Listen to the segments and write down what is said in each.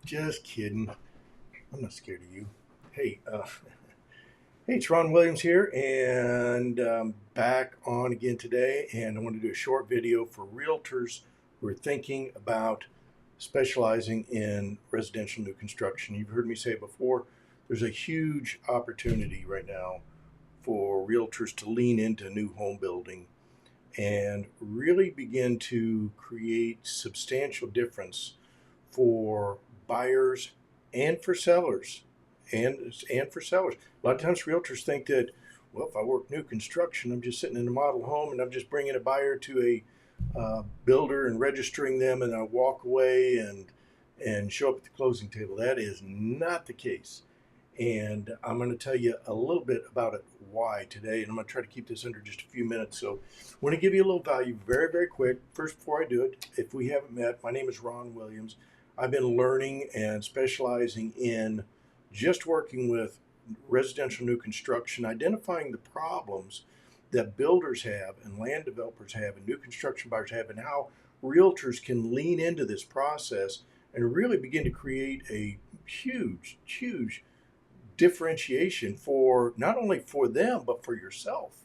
Just kidding. I'm not scared of you. Hey, hey, it's Ron Williams here, and back on again today. And I want to do a short video for realtors who are thinking about specializing in residential new construction. You've heard me say before, there's a huge opportunity right now for realtors to lean into new home building and really begin to create substantial difference for buyers and for sellers and for sellers. A lot of times realtors think that, well, if I work new construction, I'm just sitting in a model home and I'm just bringing a buyer to a builder and registering them, and I walk away and show up at the closing table. That is not the case. And I'm going to tell you a little bit about it why today, and I'm going to try to keep this under just a few minutes. So I want to give you a little value very, very quick. First, before I do it, if we haven't met, my name is Ron Williams. I've been learning and specializing in just working with residential new construction, identifying the problems that builders have and land developers have and new construction buyers have, and how realtors can lean into this process and really begin to create a huge differentiation for not only for them but for yourself,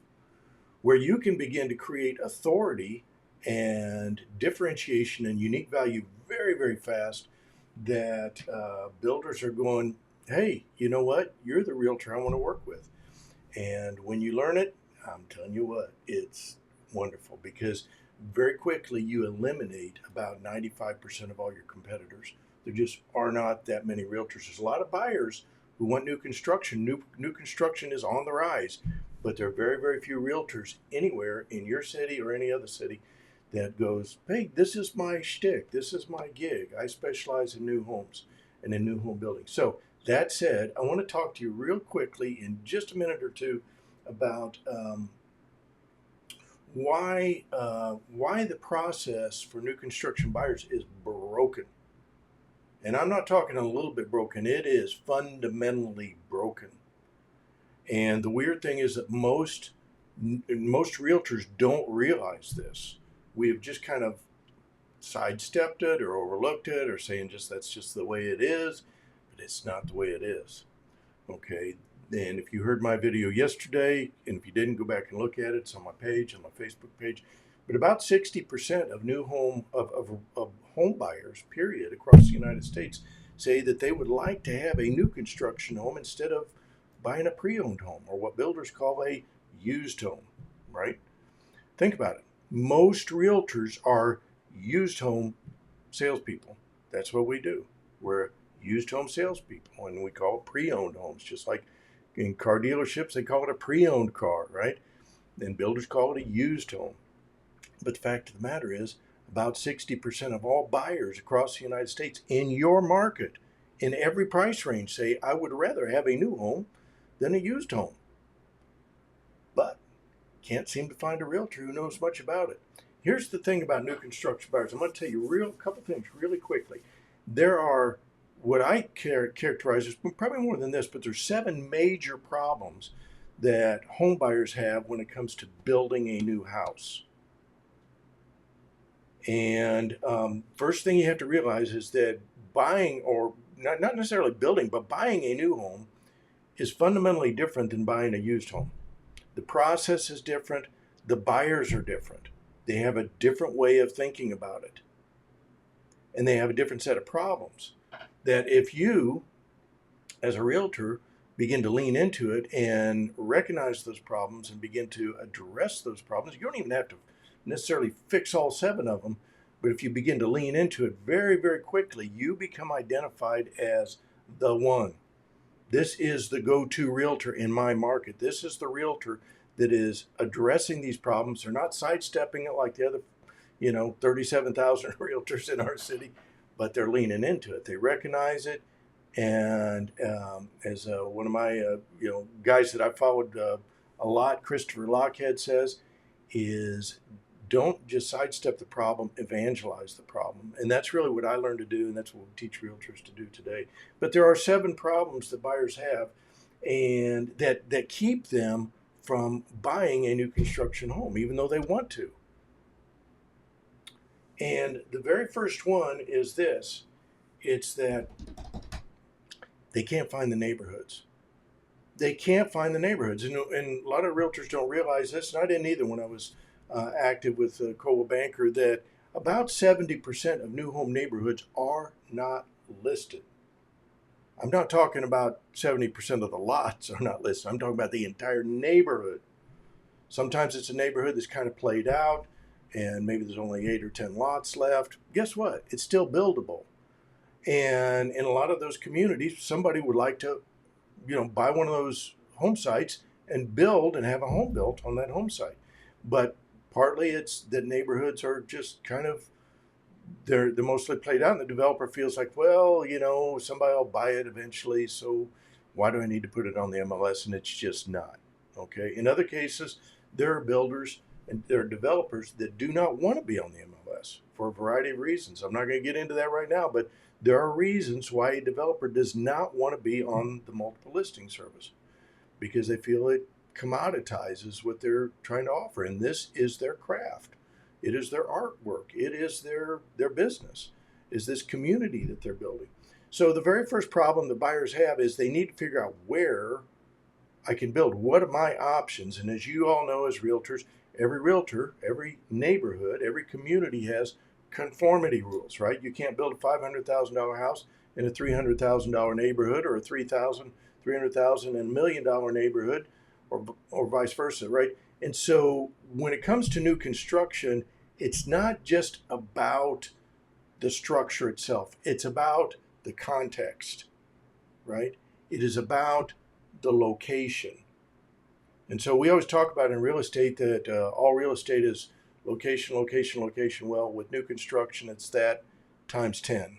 where you can begin to create authority and differentiation and unique value very fast, that builders are going, hey, you know what, you're the realtor I want to work with. And when you learn it, I'm telling you what, it's wonderful, because very quickly you eliminate about 95% of all your competitors. There just are not that many realtors. There's a lot of buyers who want new construction. New construction is on the rise, but there are very few realtors anywhere in your city or any other city that goes, hey, this is my shtick, this is my gig. I specialize in new homes and in new home building. So that said, I want to talk to you real quickly in just a minute or two about why the process for new construction buyers is broken. And I'm not talking a little bit broken. It is fundamentally broken. And the weird thing is that most realtors don't realize this. We have just kind of sidestepped it or overlooked it, or saying just that's just the way it is, but it's not the way it is. Okay. And if you heard my video yesterday, and if you didn't, go back and look at it, it's on my page, on my Facebook page. But about 60% of new home of home buyers, period, across the United States, say that they would like to have a new construction home instead of buying a pre-owned home, or what builders call a used home. Right? Think about it. Most realtors are used home salespeople. That's what we do. We're used home salespeople, and we call it pre-owned homes, just like in car dealerships they call it a pre-owned car, right? And builders call it a used home. But the fact of the matter is, about 60% of all buyers across the United States in your market, in every price range, say, I would rather have a new home than a used home. But can't seem to find a realtor who knows much about it. Here's the thing about new construction buyers. I'm going to tell you a couple things really quickly. There are what I characterize as, probably more than this, but there's 7 major problems that home buyers have when it comes to building a new house. And first thing you have to realize is that buying, or not necessarily building, but buying a new home is fundamentally different than buying a used home. The process is different. The buyers are different. They have a different way of thinking about it. And they have a different set of problems. That if you, as a realtor, begin to lean into it and recognize those problems and begin to address those problems, you don't even have to necessarily fix all 7 of them. But if you begin to lean into it very quickly, you become identified as the one. This is the go-to realtor in my market. This is the realtor that is addressing these problems. They're not sidestepping it like the other, 37,000 realtors in our city, but they're leaning into it. They recognize it. And as one of my guys that I followed a lot, Christopher Lochhead, says, is don't just sidestep the problem, evangelize the problem. And that's really what I learned to do, and that's what we teach realtors to do today. But there are 7 problems that buyers have, and that keep them from buying a new construction home, even though they want to. And the very first one is this, It's that they can't find the neighborhoods. They can't find the neighborhoods, and a lot of realtors don't realize this, and I didn't either when I was active with Coldwell Banker, that about 70% of new home neighborhoods are not listed. I'm not talking about 70% of the lots are not listed. I'm talking about the entire neighborhood. Sometimes it's a neighborhood that's kind of played out and maybe there's only 8 or 10 lots left. Guess what? It's still buildable. And in a lot of those communities, somebody would like to, buy one of those home sites and build and have a home built on that home site. But partly it's that neighborhoods are just kind of they're mostly played out, and the developer feels like, well, somebody will buy it eventually, so why do I need to put it on the MLS? And it's just not. Okay. In other cases, there are builders and there are developers that do not want to be on the MLS for a variety of reasons. I'm not going to get into that right now, but there are reasons why a developer does not want to be on the multiple listing service because they feel it commoditizes what they're trying to offer, and this is their craft. It is their artwork. It is their business, is this community that they're building. So the very first problem the buyers have is they need to figure out where I can build. What are my options? And as you all know as realtors, every realtor, every neighborhood, every community has conformity rules, right? You can't build a $500,000 house in a $300,000 neighborhood or a $300,000 and $1 million neighborhood or vice versa, right? And so when it comes to new construction, it's not just about the structure itself. It's about the context, right? It is about the location. And so we always talk about in real estate that all real estate is location, location, location. Well, with new construction, it's that times 10,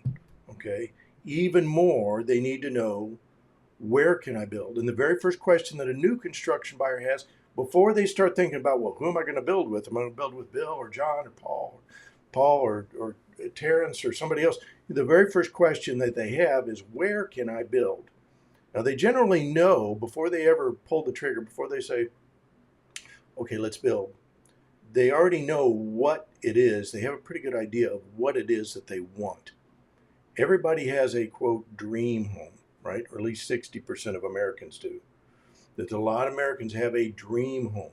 okay? Even more, they need to know, where can I build? And the very first question that a new construction buyer has before they start thinking about, well, who am I going to build with? Am I going to build with Bill or John or Paul or Terrence or somebody else? The very first question that they have is, where can I build? Now, they generally know before they ever pull the trigger, before they say, okay, let's build, they already know what it is. They have a pretty good idea of what it is that they want. Everybody has a, quote, dream home, right? Or at least 60% of Americans do. That a lot of Americans have a dream home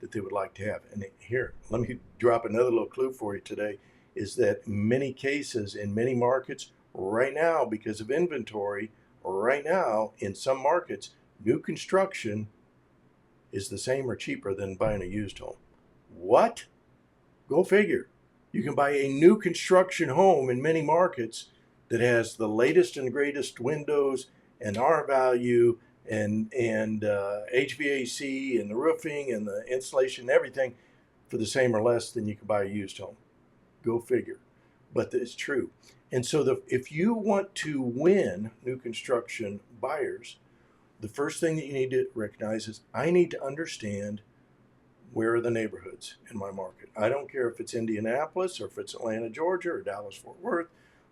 that they would like to have. And here, let me drop another little clue for you today, is that in many cases, in many markets, right now, because of inventory, right now, in some markets, new construction is the same or cheaper than buying a used home. What? Go figure. You can buy a new construction home in many markets that has the latest and greatest windows and R value and HVAC and the roofing and the insulation and everything for the same or less than you can buy a used home. Go figure. But it's true. And so if you want to win new construction buyers, the first thing that you need to recognize is I need to understand where are the neighborhoods in my market. I don't care if it's Indianapolis or if it's Atlanta, Georgia, or Dallas, Fort Worth,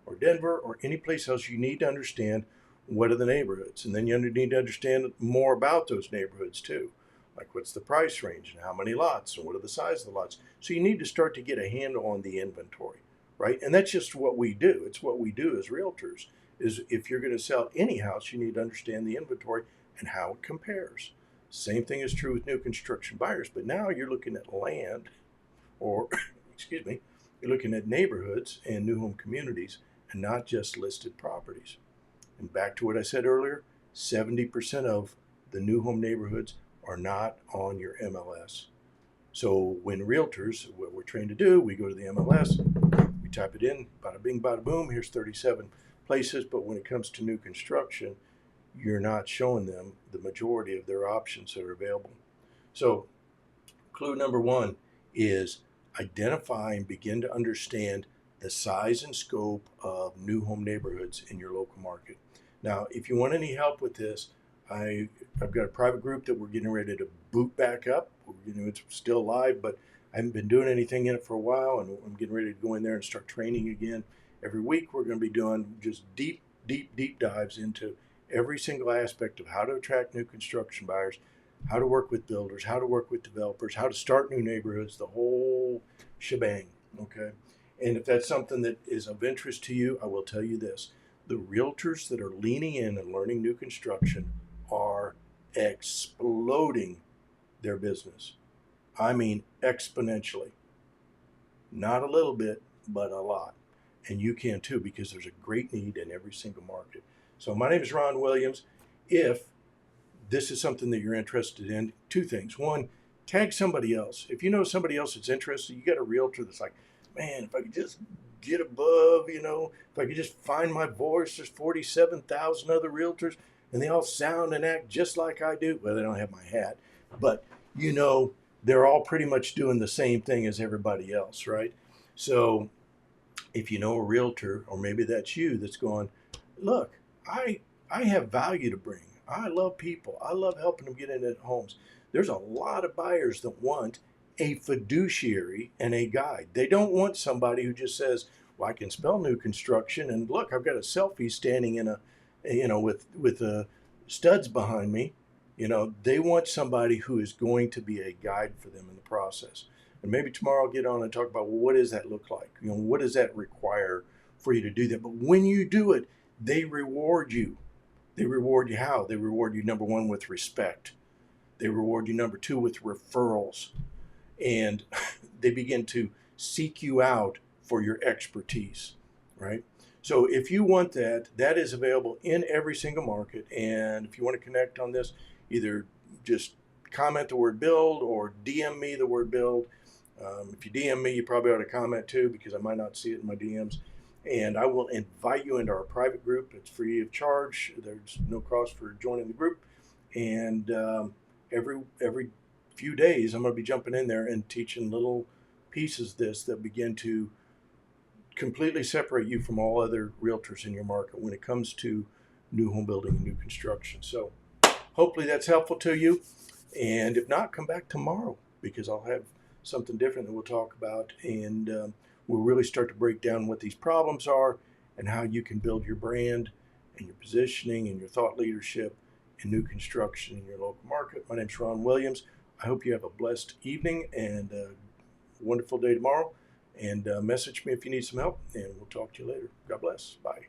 or Denver, or any place else. You need to understand what are the neighborhoods. And then you need to understand more about those neighborhoods too. Like what's the price range and how many lots and what are the size of the lots. So you need to start to get a handle on the inventory, right? And that's just what we do. It's what we do as realtors, is if you're going to sell any house, you need to understand the inventory and how it compares. Same thing is true with new construction buyers, but now you're looking at land or, excuse me, you're looking at neighborhoods and new home communities and not just listed properties. And back to what I said earlier, 70% of the new home neighborhoods are not on your MLS. So when realtors, what we're trained to do, we go to the MLS, we type it in, bada bing, bada boom, here's 37 places. But when it comes to new construction, you're not showing them the majority of their options that are available. So clue number one is identify and begin to understand the size and scope of new home neighborhoods in your local market. Now, if you want any help with this, I've got a private group that we're getting ready to boot back up. It's still live, but I haven't been doing anything in it for a while, and I'm getting ready to go in there and start training again. Every week, we're going to be doing just deep dives into every single aspect of how to attract new construction buyers, how to work with builders, how to work with developers, how to start new neighborhoods, the whole shebang, okay? And if that's something that is of interest to you, I will tell you this. The realtors that are leaning in and learning new construction are exploding their business. I mean, exponentially. Not a little bit, but a lot. And you can too, because there's a great need in every single market. So, my name is Ron Williams. If this is something that you're interested in, two things. One, tag somebody else. If you know somebody else that's interested, you got a realtor that's like, man, if I could just get above, if I could just find my voice, there's 47,000 other realtors and they all sound and act just like I do. Well, they don't have my hat, but they're all pretty much doing the same thing as everybody else, right? So if you know a realtor, or maybe that's you, that's going, look, I have value to bring. I love people. I love helping them get into homes. There's a lot of buyers that want a fiduciary and a guide. They don't want somebody who just says, well, I can spell new construction and look, I've got a selfie standing in with studs behind me. They want somebody who is going to be a guide for them in the process. And maybe tomorrow I'll get on and talk about, well, what does that look like? What does that require for you to do that? But when you do it, they reward you. They reward you how? They reward you, number one, with respect. They reward you, number two, with referrals. And they begin to seek you out for your expertise, right? So if you want that, that is available in every single market. And if you want to connect on this, either just comment the word build or DM me the word build. If you DM me, you probably ought to comment too, because I might not see it in my DMs. And I will invite you into our private group. It's free of charge. There's no cost for joining the group. And every few days, I'm going to be jumping in there and teaching little pieces that begin to completely separate you from all other realtors in your market when it comes to new home building and new construction. So hopefully that's helpful to you. And if not, come back tomorrow, because I'll have something different that we'll talk about. And we'll really start to break down what these problems are and how you can build your brand and your positioning and your thought leadership in new construction in your local market. My name's Ron Williams. I hope you have a blessed evening and a wonderful day tomorrow. And message me if you need some help, and we'll talk to you later. God bless. Bye.